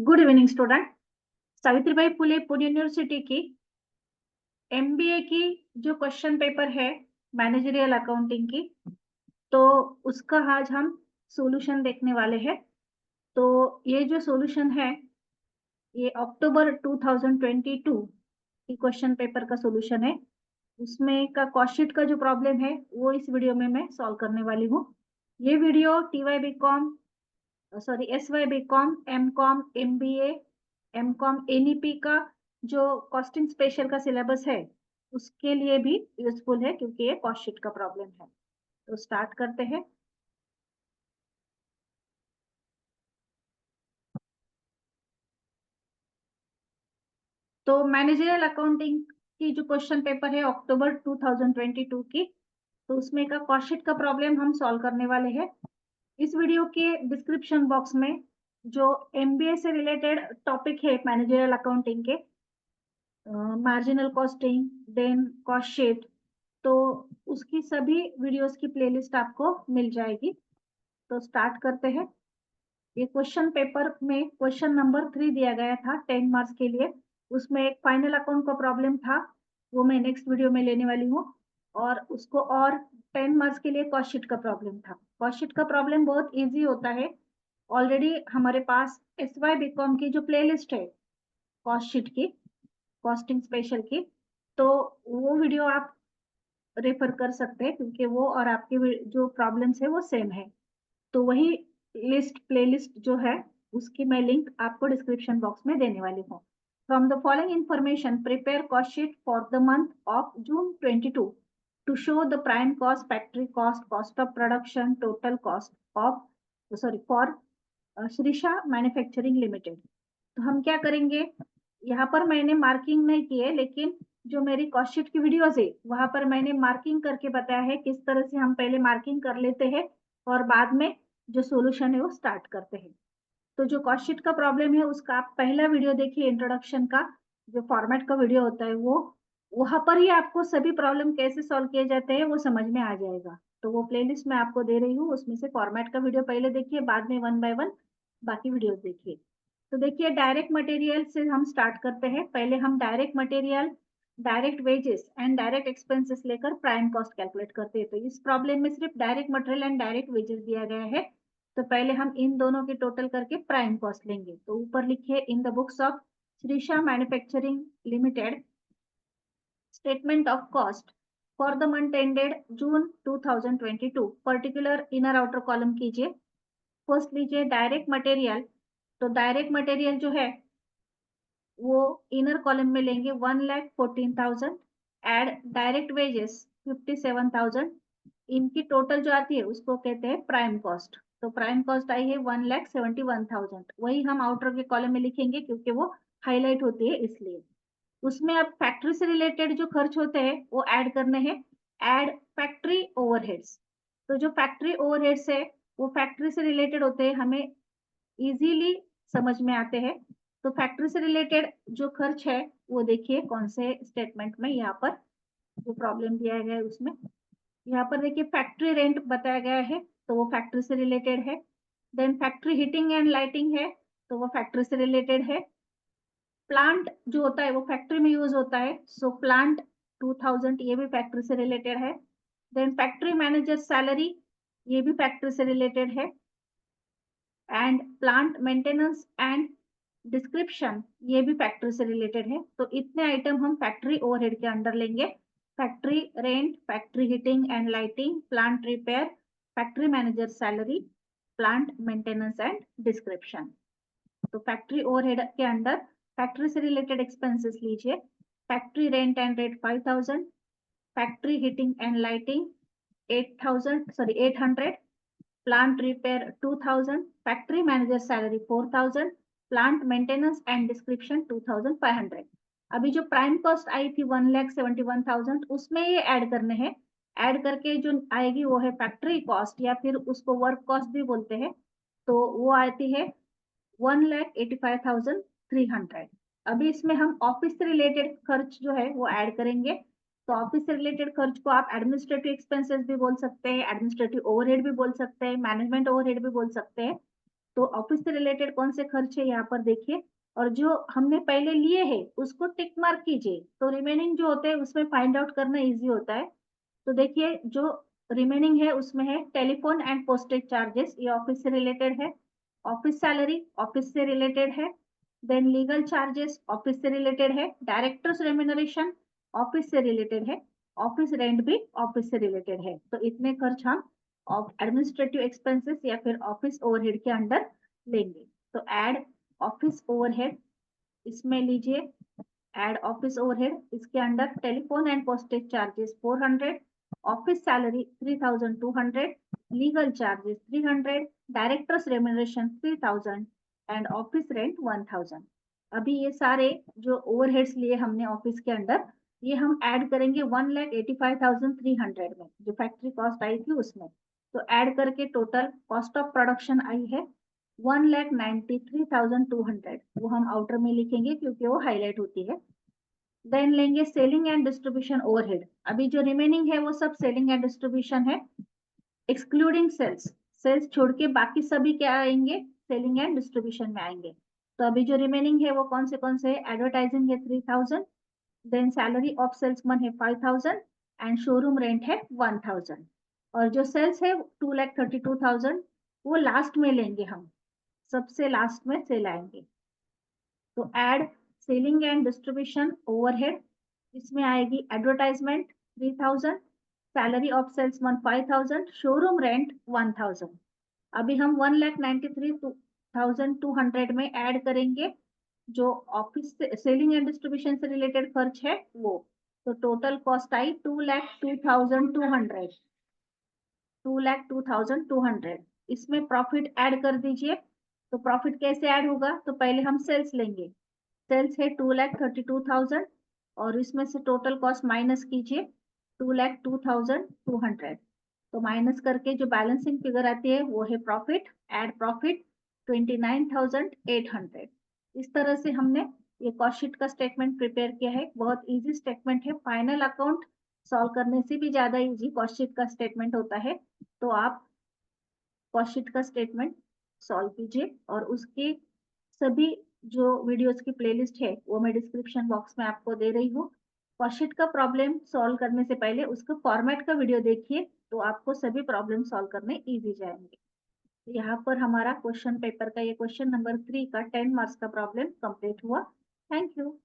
Good evening student. Savitribai Phule Pune university की MBA की जो क्वेश्चन पेपर है मैनेजरियल अकाउंटिंग की, तो उसका आज हम सॉल्यूशन देखने वाले हैं। तो ये जो सॉल्यूशन है ये अक्टूबर 2022 की क्वेश्चन पेपर का सॉल्यूशन है। उसमें का कॉस्ट शीट का जो प्रॉब्लम है वो इस वीडियो में मैं सॉल्व करने वाली हूँ। ये video TY BCom sorry SY BCom MCom MBA MCom NEP का जो कॉस्टिंग स्पेशल का सिलेबस है उसके लिए भी यूजफुल है क्योंकि ये कॉस्ट शीट का प्रॉब्लम है। तो स्टार्ट करते हैं। तो मैनेजरियल अकाउंटिंग की जो क्वेश्चन पेपर है अक्टूबर 2022 की, तो उसमें का कॉस्ट शीट का प्रॉब्लम हम सॉल्व करने वाले हैं। इस वीडियो के डिस्क्रिप्शन बॉक्स में जो एमबीए से रिलेटेड टॉपिक है मैनेजरियल अकाउंटिंग के, marginal costing then cost sheet, तो उसकी सभी वीडियोस की प्लेलिस्ट आपको मिल जाएगी। तो स्टार्ट करते हैं। ये क्वेश्चन पेपर में क्वेश्चन नंबर 3 दिया गया था 10 मार्क्स के लिए। उसमें एक फाइनल अकाउंट का प्रॉब्लम था, वो मैं नेक्स्ट वीडियो में लेने वाली हूँ। और उसको और 10 मार्क्स के लिए कॉस्ट शीट का प्रॉब्लम था। कॉस्ट शीट का प्रॉब्लम बहुत इजी होता है। ऑलरेडी हमारे पास एस वाई बीकॉम की जो प्लेलिस्ट है कॉस्ट शीट की, कॉस्टिंग स्पेशल की, तो वो वीडियो आप रेफर कर सकते हैं क्योंकि वो और आपके जो प्रॉब्लम्स है वो सेम है। तो वही लिस्ट प्लेलिस्ट जो है उसकी मैं लिंक आपको डिस्क्रिप्शन बॉक्स में देने वाली हूँ। From the following information prepare cost sheet for the month of June 22 to show the prime cost, factory cost, cost of production, total cost of for Shrisha manufacturing limited. तो हम क्या करेंगे, यहाँ पर मैंने मार्किंग नहीं की है, लेकिन जो मेरी कॉस्ट शीट की वीडियोस है वहां पर मैंने मार्किंग करके बताया है किस तरह से हम पहले मार्किंग कर लेते हैं और बाद में जो सॉल्यूशन है वो स्टार्ट करते हैं। तो जो कॉस्ट शीट का प्रॉब्लम है उसका आप पहला वीडियो देखिए, इंट्रोडक्शन का जो फॉर्मेट का वीडियो होता है वो, वहां पर ही आपको सभी प्रॉब्लम कैसे सॉल्व किए जाते हैं वो समझ में आ जाएगा। तो वो प्लेलिस्ट मैं आपको दे रही हूँ, उसमें से फॉर्मेट का वीडियो पहले देखिए, बाद में वन बाय वन बाकी वीडियोस देखिए। तो देखिए डायरेक्ट मटेरियल से हम स्टार्ट करते हैं। पहले हम direct material, direct wages and direct expenses लेकर प्राइम कॉस्ट कैलकुलेट करते हैं। तो इस प्रॉब्लम में सिर्फ direct material and direct wages दिया गया है। तो पहले हम इन दोनों की टोटल करके प्राइम कॉस्ट लेंगे। तो ऊपर लिखिए in the books of Shrisha manufacturing limited statement of cost for the month ended June 2022, particular inner outer column कीजिए। फर्स्ट लीजिए डायरेक्ट मटेरियल। तो डायरेक्ट मटेरियल जो है वो इनर कॉलम में लेंगे 1,14,000, एड डायरेक्ट वेजेस 57,000। इनकी टोटल जो आती है उसको कहते हैं प्राइम कॉस्ट। तो प्राइम कॉस्ट आई है 1,71,000। वही हम आउटर के कॉलम में लिखेंगे क्योंकि वो हाईलाइट होती है इसलिए। उसमें अब फैक्ट्री से रिलेटेड जो खर्च होते हैं वो ऐड करने हैं। Add factory overheads. तो जो फैक्ट्री ओवरहेड्स है वो फैक्ट्री से रिलेटेड होते हैं, हमें इजीली समझ में आते हैं। तो फैक्ट्री से रिलेटेड जो खर्च है वो देखिए कौन से स्टेटमेंट में, यहाँ पर जो प्रॉब्लम दिया गया है उसमें यहाँ पर देखिए फैक्ट्री रेंट बताया गया है, तो वो फैक्ट्री से रिलेटेड है। Then factory heating and lighting है, तो वो फैक्ट्री से रिलेटेड है। प्लांट जो होता है वो फैक्ट्री में यूज होता है, सो प्लांट 2000 ये भी फैक्ट्री से रिलेटेड है। देन फैक्ट्री मैनेजर सैलरी, ये भी फैक्ट्री से रिलेटेड है। And plant maintenance and description, ये भी फैक्ट्री से रिलेटेड है। तो इतने आइटम हम फैक्ट्री ओवरहेड के अंडर लेंगे। Factory rent, factory heating and lighting, plant repair, factory manager salary, plant maintenance and description. तो फैक्ट्री ओवरहेड के अंडर फैक्ट्री से रिलेटेड एक्सपेंसेस लीजिए। Factory rent and rate 5,000, factory heating and lighting 800, plant repair 2000, factory manager salary 4000, plant maintenance and description 2500। अभी जो prime cost आई थी 1,71,000 उसमें ये add करने हैं। ऐड करके जो आएगी वो है फैक्ट्री कॉस्ट, या फिर उसको वर्क कॉस्ट भी बोलते हैं। तो वो आती है 1,85,300। अभी इसमें हम ऑफिस से रिलेटेड खर्च जो है वो ऐड करेंगे। तो ऑफिस से रिलेटेड खर्च को आप एडमिनिस्ट्रेटिव एक्सपेंसेस भी बोल सकते हैं, एडमिनिस्ट्रेटिव ओवरहेड भी बोल सकते हैं, मैनेजमेंट ओवरहेड भी बोल सकते हैं। तो ऑफिस से रिलेटेड कौन से खर्च है यहाँ पर देखिए, और जो हमने पहले लिए हैं उसको टिक मार्क कीजिए, तो रिमेनिंग जो होते हैं उसमें फाइंड आउट करना इजी होता है। तो देखिए जो रिमेनिंग है उसमें है टेलीफोन एंड पोस्टेज चार्जेस, ये ऑफिस से रिलेटेड है। ऑफिस सैलरी ऑफिस से रिलेटेड है। देन लीगल चार्जेस ऑफिस से रिलेटेड है। डायरेक्टर्स रेम्यूनरेशन ऑफिस से रिलेटेड है। ऑफिस रेंट भी ऑफिस से रिलेटेड है। तो इतने खर्च हम एडमिनिस्ट्रेटिव एक्सपेंसेस या फिर ऑफिस ओवरहेड के अंडर लेंगे। तो ऐड ऑफिस ओवरहेड, इसमें लीजिए एड ऑफिस ओवरहेड, इसके under telephone and postage charges 400, office salary 3200, legal charges 300, directors remuneration 3000 and office rent 1000। अभी ये सारे जो ओवरहेड्स लिए हमने ऑफिस के अंडर, ये हम ऐड करेंगे 1,85,300 में, जो फैक्ट्री कॉस्ट आई थी उसमें। तो ऐड करके total cost of production I है 1,93,200, वो हम आउटर में लिखेंगे क्योंकि वो हाईलाइट होती है। देन लेंगे सेलिंग एंड डिस्ट्रीब्यूशन ओवरहेड, अभी जो रिमेनिंग है वो सब सेलिंग एंड डिस्ट्रीब्यूशन है, एक्सक्लूडिंग सेल्स, सेल्स छोड़ के बाकी सभी क्या आएंगे, सेलिंग एंड डिस्ट्रीब्यूशन में आएंगे। तो अभी जो रिमेनिंग है वो कौन से है, एडवर्टाइजिंग है 3000, देन सैलरी ऑफ सेल्समैन है 5000 एंड शोरूम रेंट है 1000। और जो सेल्स है 2,32,000, वो लास्ट में लेंगे हम, सबसे लास्ट में सेल आएंगे। तो add selling and distribution overhead, इसमें आएगी advertisement 3000, salary of salesman 5000, showroom rent 1000। अभी हम 1,93,200 में ऐड करेंगे जो ऑफिस सेलिंग एंड डिस्ट्रीब्यूशन से रिलेटेड खर्च है वो। तो टोटल कॉस्ट आई 2,02,200, 2,02,200। इसमें प्रॉफिट ऐड कर दीजिए। तो प्रॉफिट कैसे ऐड होगा, तो पहले हम सेल्स लेंगे, सेल्स है 2,32,000 और इसमें से टोटल कॉस्ट माइनस कीजिए 2,02,200। तो माइनस करके जो बैलेंसिंग फिगर आती है वो है प्रॉफिट, ऐड प्रॉफिट 29,800। इस तरह से हमने ये कॉस्ट शीट का स्टेटमेंट प्रिपेयर किया है। बहुत इजी स्टेटमेंट है, फाइनल अकाउंट सॉल्व करने से भी ज्यादा इजी कॉस्ट शीट का स्टेटमेंट होता है। तो आप कॉस्ट शीट का स्टेटमेंट सॉल्व कीजिए और उसके सभी जो वीडियोस की प्लेलिस्ट है वो मैं डिस्क्रिप्शन बॉक्स में आपको दे रही हूँ। कॉस्ट शीट का प्रॉब्लम सॉल्व करने से पहले उसका फॉर्मेट का वीडियो देखिए, तो आपको सभी प्रॉब्लम सॉल्व करने इजी जाएंगे। यहाँ पर हमारा क्वेश्चन पेपर का ये क्वेश्चन नंबर 3 का 10 मार्क्स का प्रॉब्लम कंप्लीट हुआ। Thank you.